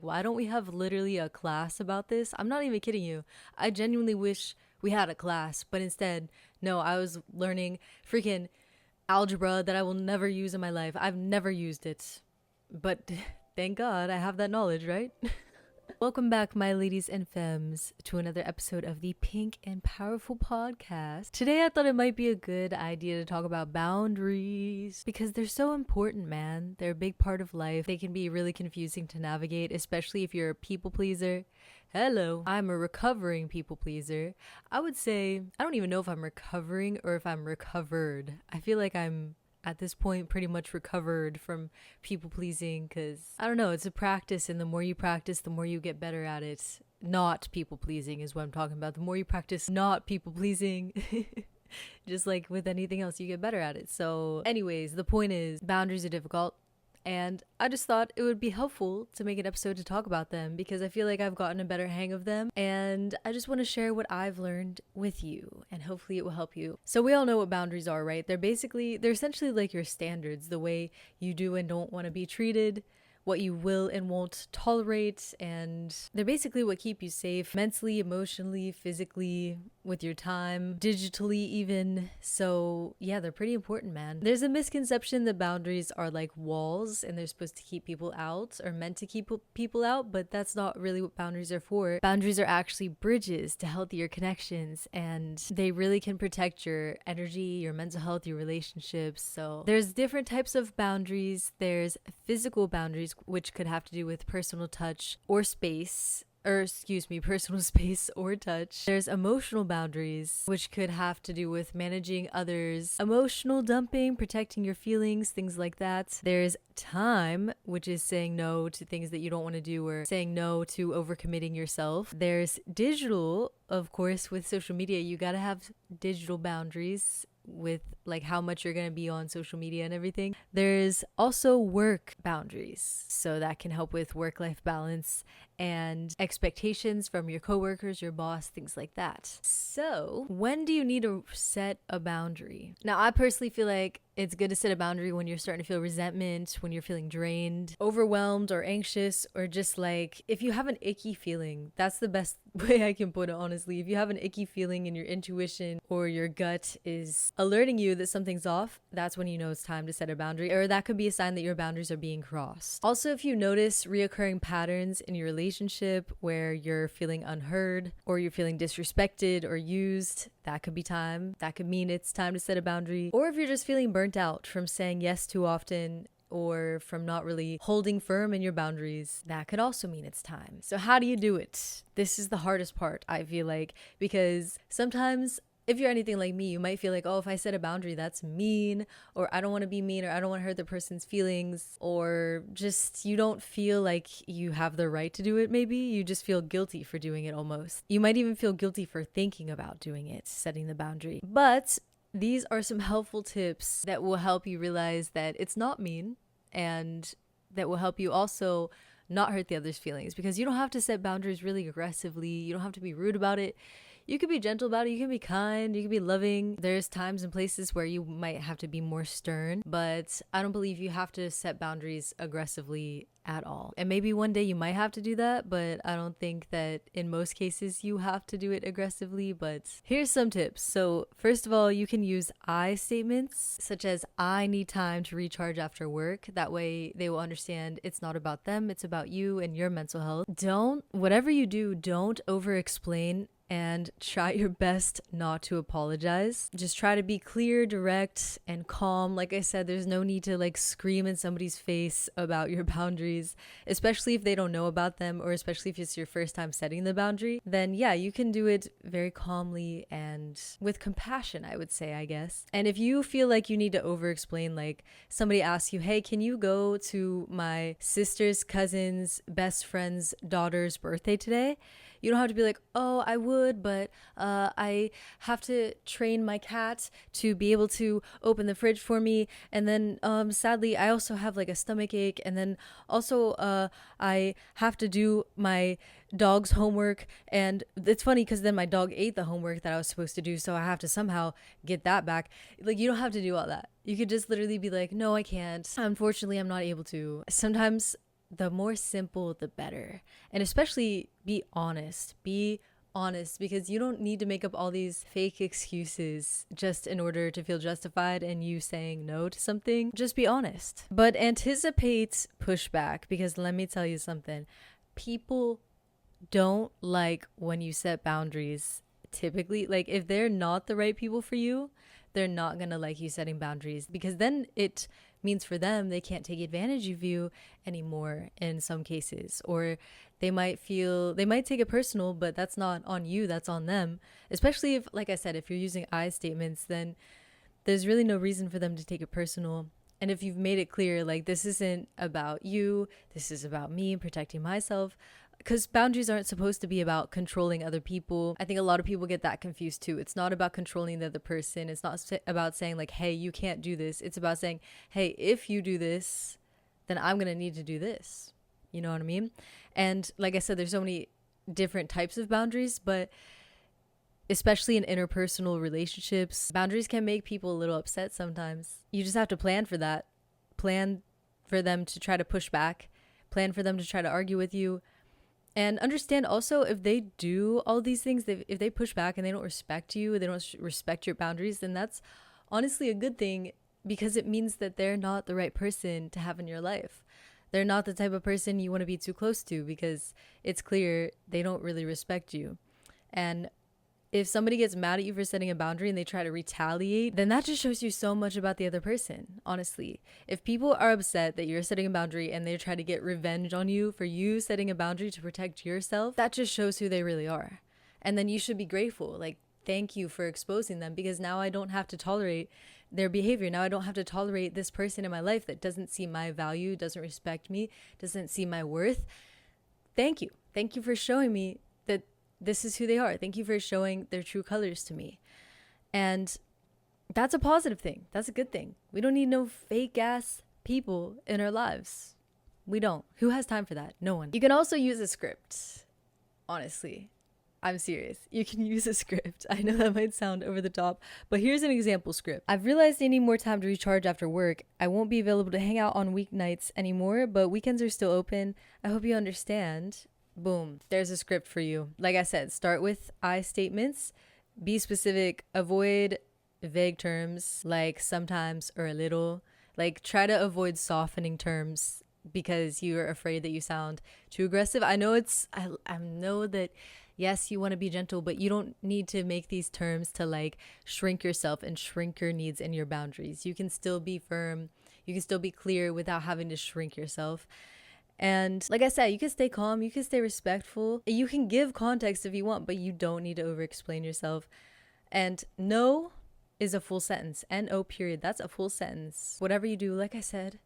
Why don't we have literally a class about this? I'm not even kidding you. I genuinely wish we had a class, but instead, no, I was learning freaking algebra that I will never use in my life. I've never used it. But thank God I have that knowledge, right? Welcome back, my ladies and femmes, to another episode of the Pink and Powerful podcast. Today I thought it might be a good idea to talk about boundaries because they're so important, man. They're a big part of life. They can be really confusing to navigate, especially if you're a people pleaser. Hello, I'm a recovering people pleaser. I would say, I don't even know if I'm recovering or if I'm recovered. I feel like I'm at this point pretty much recovered from people pleasing because I don't know, it's a practice, and the more you practice, the more you get better at it. Not people pleasing is what I'm talking about. The more you practice not people pleasing, just like with anything else, you get better at it. So anyways, the point is boundaries are difficult. And I just thought it would be helpful to make an episode to talk about them because I feel like I've gotten a better hang of them. And I just want to share what I've learned with you, and hopefully it will help you. So we all know what boundaries are, right? They're essentially like your standards, the way you do and don't want to be treated, what you will and won't tolerate, and they're basically what keep you safe mentally, emotionally, physically, with your time, digitally even. So yeah, they're pretty important, man. There's a misconception that boundaries are like walls and they're supposed to keep people out, or meant to keep people out, but that's not really what boundaries are for. Boundaries are actually bridges to healthier connections, and they really can protect your energy, your mental health, your relationships. So there's different types of boundaries. There's physical boundaries, which could have to do with personal touch or space, personal space or touch. There's emotional boundaries, which could have to do with managing others' emotional dumping, protecting your feelings, things like that. There's time, which is saying no to things that you don't want to do, or saying no to overcommitting yourself. There's digital, of course, with social media, you gotta have digital boundaries with like how much you're going to be on social media and everything. There's also work boundaries, so that can help with work-life balance and expectations from your coworkers, your boss, things like that. So when do you need to set a boundary? Now, I personally feel like it's good to set a boundary when you're starting to feel resentment, when you're feeling drained, overwhelmed, or anxious, or just like if you have an icky feeling. That's the best way I can put it, honestly. If you have an icky feeling and your intuition or your gut is alerting you that something's off, that's when you know it's time to set a boundary, or that could be a sign that your boundaries are being crossed. Also, if you notice reoccurring patterns in your relationship where you're feeling unheard or you're feeling disrespected or used, that could be time. That could mean it's time to set a boundary. Or if you're just feeling burnt out from saying yes too often, or from not really holding firm in your boundaries, that could also mean it's time. So how do you do it? This is the hardest part, I feel like, because sometimes if you're anything like me, you might feel like, oh, if I set a boundary, that's mean, or I don't want to be mean, or I don't want to hurt the person's feelings, or just you don't feel like you have the right to do it. Maybe you just feel guilty for doing it almost. You might even feel guilty for thinking about doing it, setting the boundary. But these are some helpful tips that will help you realize that it's not mean, and that will help you also not hurt the other's feelings, because you don't have to set boundaries really aggressively. You don't have to be rude about it. You can be gentle about it. You can be kind. You can be loving. There's times and places where you might have to be more stern, but I don't believe you have to set boundaries aggressively at all. And maybe one day you might have to do that, but I don't think that in most cases you have to do it aggressively. But here's some tips. So first of all, you can use I statements, such as I need time to recharge after work. That way they will understand it's not about them, it's about you and your mental health. Whatever you do, don't over explain, and try your best not to apologize. Just try to be clear, direct, and calm. Like I said, there's no need to like scream in somebody's face about your boundaries, especially if they don't know about them, or especially if it's your first time setting the boundary. Then yeah, you can do it very calmly and with compassion, I would say, I guess. And if you feel like you need to over explain, like somebody asks you, hey, can you go to my sister's cousin's best friend's daughter's birthday today? You don't have to be like, oh, I would, but I have to train my cat to be able to open the fridge for me. And then sadly, I also have like a stomach ache. And then also I have to do my dog's homework. And it's funny because then my dog ate the homework that I was supposed to do. So I have to somehow get that back. Like, you don't have to do all that. You could just literally be like, no, I can't. Unfortunately, I'm not able to. Sometimes the more simple, the better. And especially be honest. Be honest, because you don't need to make up all these fake excuses just in order to feel justified in you saying no to something. Just be honest. But anticipate pushback, because let me tell you something. People don't like when you set boundaries. Typically, like if they're not the right people for you, they're not gonna like you setting boundaries, because then it means for them they can't take advantage of you anymore in some cases, or they might take it personal, but that's not on you, that's on them. Especially if, like I said, if you're using I statements, then there's really no reason for them to take it personal. And if you've made it clear, like, this isn't about you, this is about me protecting myself, because boundaries aren't supposed to be about controlling other people. I think a lot of people get that confused too. It's not about controlling the other person. It's not about saying like, hey, you can't do this. It's about saying, hey, if you do this, then I'm going to need to do this. You know what I mean? And like I said, there's so many different types of boundaries, but especially in interpersonal relationships, boundaries can make people a little upset sometimes. You just have to plan for that. Plan for them to try to push back. Plan for them to try to argue with you. And understand also, if they do all these things, if they push back and they don't respect you, they don't respect your boundaries, then that's honestly a good thing, because it means that they're not the right person to have in your life. They're not the type of person you want to be too close to, because it's clear they don't really respect you. And if somebody gets mad at you for setting a boundary and they try to retaliate, then that just shows you so much about the other person, honestly. If people are upset that you're setting a boundary and they try to get revenge on you for you setting a boundary to protect yourself, that just shows who they really are. And then you should be grateful. Like, thank you for exposing them, because now I don't have to tolerate their behavior. Now I don't have to tolerate this person in my life that doesn't see my value, doesn't respect me, doesn't see my worth. Thank you. Thank you for showing me that this is who they are. Thank you for showing their true colors to me. And that's a positive thing. That's a good thing. We don't need no fake ass people in our lives. We don't. Who has time for that? No one. You can also use a script. Honestly, I'm serious. You can use a script. I know that might sound over the top, but here's an example script. I've realized I need more time to recharge after work. I won't be available to hang out on weeknights anymore, but weekends are still open. I hope you understand. Boom. There's a script for you. Like I said, start with I statements. Be specific. Avoid vague terms like sometimes or a little. Like, try to avoid softening terms because you're afraid that you sound too aggressive. I know I know that, yes, you want to be gentle, but you don't need to make these terms to like shrink yourself and shrink your needs and your boundaries. You can still be firm. You can still be clear without having to shrink yourself. And like I said, you can stay calm, you can stay respectful, you can give context if you want, but you don't need to over-explain yourself. And no is a full sentence. N-O period. That's a full sentence. Whatever you do, like I said,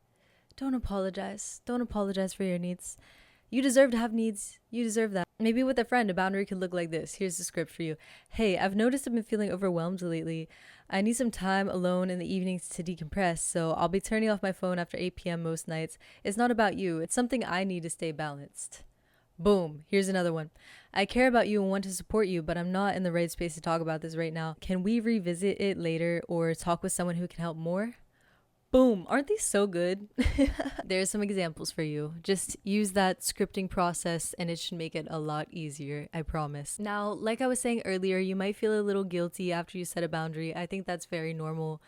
don't apologize. Don't apologize for your needs. You deserve to have needs. You deserve that. Maybe with a friend, a boundary could look like this. Here's the script for you. Hey, I've noticed I've been feeling overwhelmed lately. I need some time alone in the evenings to decompress, so I'll be turning off my phone after 8 p.m. most nights. It's not about you. It's something I need to stay balanced. Boom. Here's another one. I care about you and want to support you, but I'm not in the right space to talk about this right now. Can we revisit it later or talk with someone who can help more? Boom. Aren't these so good? There's some examples for you. Just use that scripting process and it should make it a lot easier, I promise. Now, like I was saying earlier, you might feel a little guilty after you set a boundary. I think that's very normal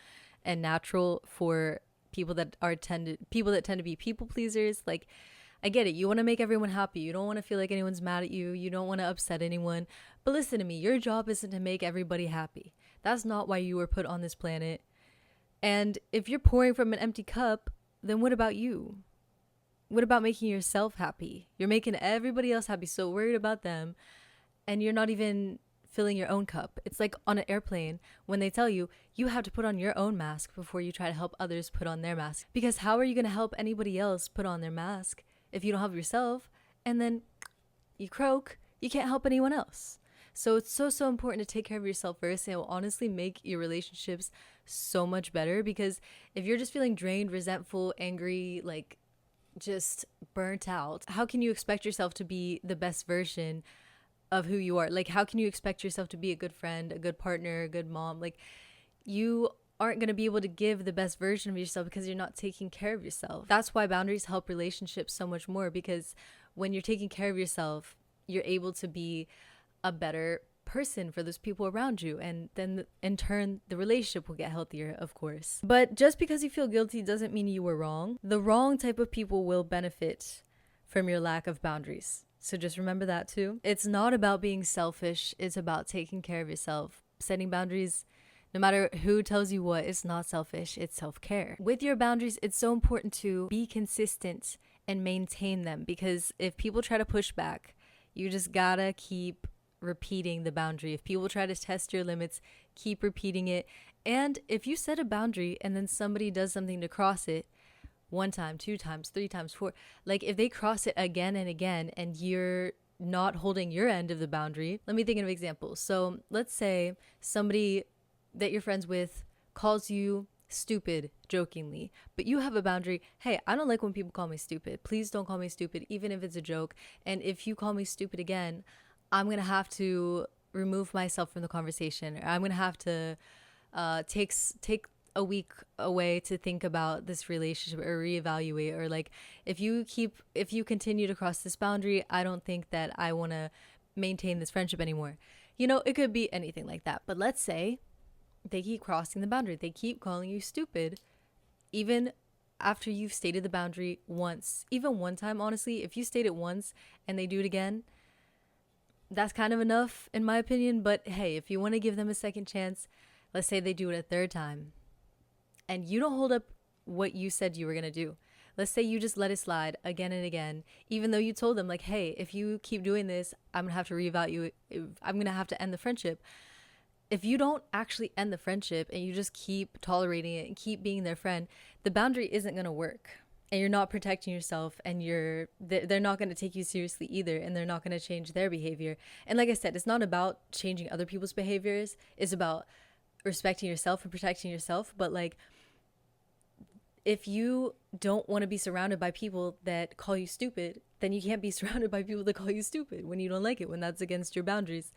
and natural for people that tend to be people pleasers. Like, I get it. You want to make everyone happy. You don't want to feel like anyone's mad at you. You don't want to upset anyone. But listen to me, your job isn't to make everybody happy. That's not why you were put on this planet. And if you're pouring from an empty cup, then what about you? What about making yourself happy? You're making everybody else happy, so worried about them, and you're not even filling your own cup. It's like on an airplane when they tell you, you have to put on your own mask before you try to help others put on their mask. Because how are you going to help anybody else put on their mask if you don't help yourself? And then you croak, you can't help anyone else. So it's so important to take care of yourself first, and it will honestly make your relationships so much better. Because if you're just feeling drained, resentful, angry, like just burnt out, how can you expect yourself to be the best version of who you are? Like, how can you expect yourself to be a good friend, a good partner, a good mom? Like, you aren't going to be able to give the best version of yourself because you're not taking care of yourself. That's why boundaries help relationships so much more, because when you're taking care of yourself, you're able to be a better person for those people around you, and then in turn the relationship will get healthier, of course. But just because you feel guilty doesn't mean you were wrong. The wrong type of people will benefit from your lack of boundaries, so just remember that too. It's not about being selfish, it's about taking care of yourself. Setting boundaries, no matter who tells you what, it's not selfish, it's self-care. With your boundaries, it's so important to be consistent and maintain them, because if people try to push back, you just gotta keep repeating the boundary. If people try to test your limits, keep repeating it. And if you set a boundary and then somebody does something to cross it, 1 time, 2 times, 3 times, 4, like if they cross it again and again and you're not holding your end of the boundary, let me think of examples. So let's say somebody that you're friends with calls you stupid jokingly, but you have a boundary. Hey, I don't like when people call me stupid. Please don't call me stupid, even if it's a joke. And if you call me stupid again, I'm going to have to remove myself from the conversation, or I'm going to have to take a week away to think about this relationship or reevaluate, or like if you continue to cross this boundary, I don't think that I want to maintain this friendship anymore. You know, it could be anything like that. But let's say they keep crossing the boundary. They keep calling you stupid, even after you've stated the boundary once, even 1 time. Honestly, if you state it once and they do it again, that's kind of enough in my opinion. But hey, if you want to give them a second chance, let's say they do it a 3rd time and you don't hold up what you said you were going to do. Let's say you just let it slide again and again, even though you told them like, hey, if you keep doing this, I'm going to have to reevaluate. I'm going to have to end the friendship. If you don't actually end the friendship and you just keep tolerating it and keep being their friend, the boundary isn't going to work. And you're not protecting yourself, and they're not going to take you seriously either, and they're not going to change their behavior. And like I said, it's not about changing other people's behaviors. It's about respecting yourself and protecting yourself. But like, if you don't want to be surrounded by people that call you stupid, then you can't be surrounded by people that call you stupid when you don't like it, when that's against your boundaries.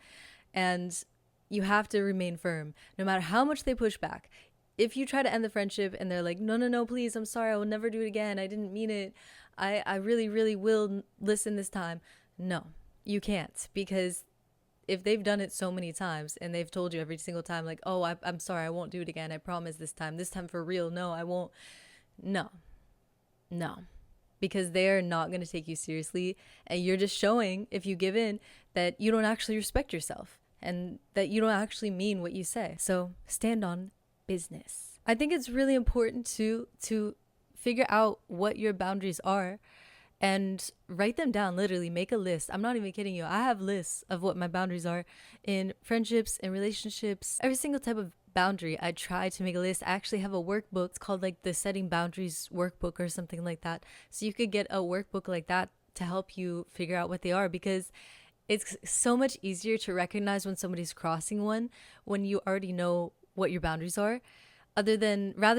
And you have to remain firm, no matter how much they push back. If you try to end the friendship and they're like, no, please, I'm sorry, I will never do it again, I didn't mean it, I really, really will listen this time. No, you can't, because if they've done it so many times and they've told you every single time, like, oh, I'm sorry, I won't do it again, I promise this time for real, no, I won't. No, because they're not going to take you seriously, and you're just showing, if you give in, that you don't actually respect yourself and that you don't actually mean what you say. So stand on business. I think it's really important to figure out what your boundaries are and write them down. Literally make a list. I'm not even kidding you. I have lists of what my boundaries are in friendships and relationships. Every single type of boundary, I try to make a list. I actually have a workbook. It's called like the Setting Boundaries workbook or something like that. So you could get a workbook like that to help you figure out what they are, because it's so much easier to recognize when somebody's crossing one when you already know what your boundaries are, rather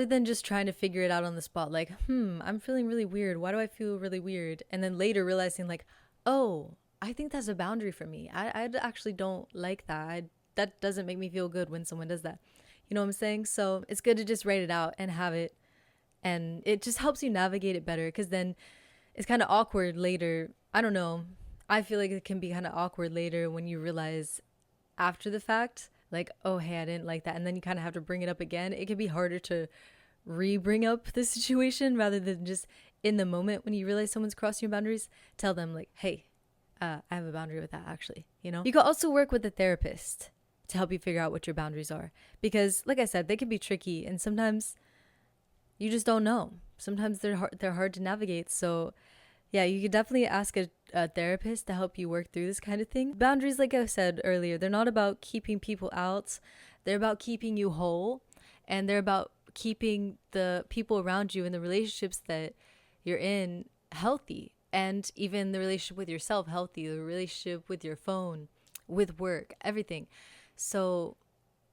than just trying to figure it out on the spot, like, I'm feeling really weird. Why do I feel really weird? And then later realizing like, oh, I think that's a boundary for me. I actually don't like that. That doesn't make me feel good when someone does that. You know what I'm saying? So it's good to just write it out and have it. And it just helps you navigate it better, because then it's kind of awkward later. I don't know. I feel like it can be kind of awkward later when you realize after the fact, like, oh, hey, I didn't like that. And then you kind of have to bring it up again. It can be harder to bring up the situation rather than just in the moment when you realize someone's crossing your boundaries. Tell them like, hey, I have a boundary with that, actually. You know, you can also work with a therapist to help you figure out what your boundaries are, because like I said, they can be tricky and sometimes you just don't know. Sometimes they're hard to navigate. So yeah, you could definitely ask a therapist to help you work through this kind of thing. Boundaries, like I said earlier, they're not about keeping people out. They're about keeping you whole, and they're about keeping the people around you and the relationships that you're in healthy, and even the relationship with yourself healthy, the relationship with your phone, with work, everything. So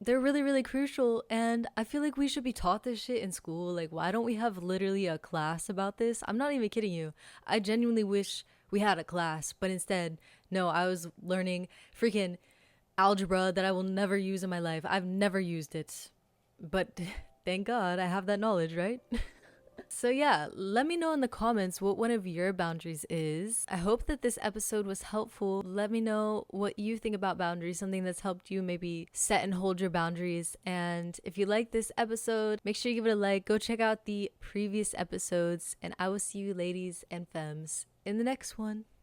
they're really, really crucial, and I feel like we should be taught this shit in school. Like, why don't we have literally a class about this? I'm not even kidding you. I genuinely wish we had a class, but instead, no, I was learning freaking algebra that I will never use in my life. I've never used it, but Thank God I have that knowledge, right? So yeah, let me know in the comments what one of your boundaries is. I hope that this episode was helpful. Let me know what you think about boundaries, something that's helped you maybe set and hold your boundaries. And if you like this episode, make sure you give it a like. Go check out the previous episodes, and I will see you ladies and femmes in the next one.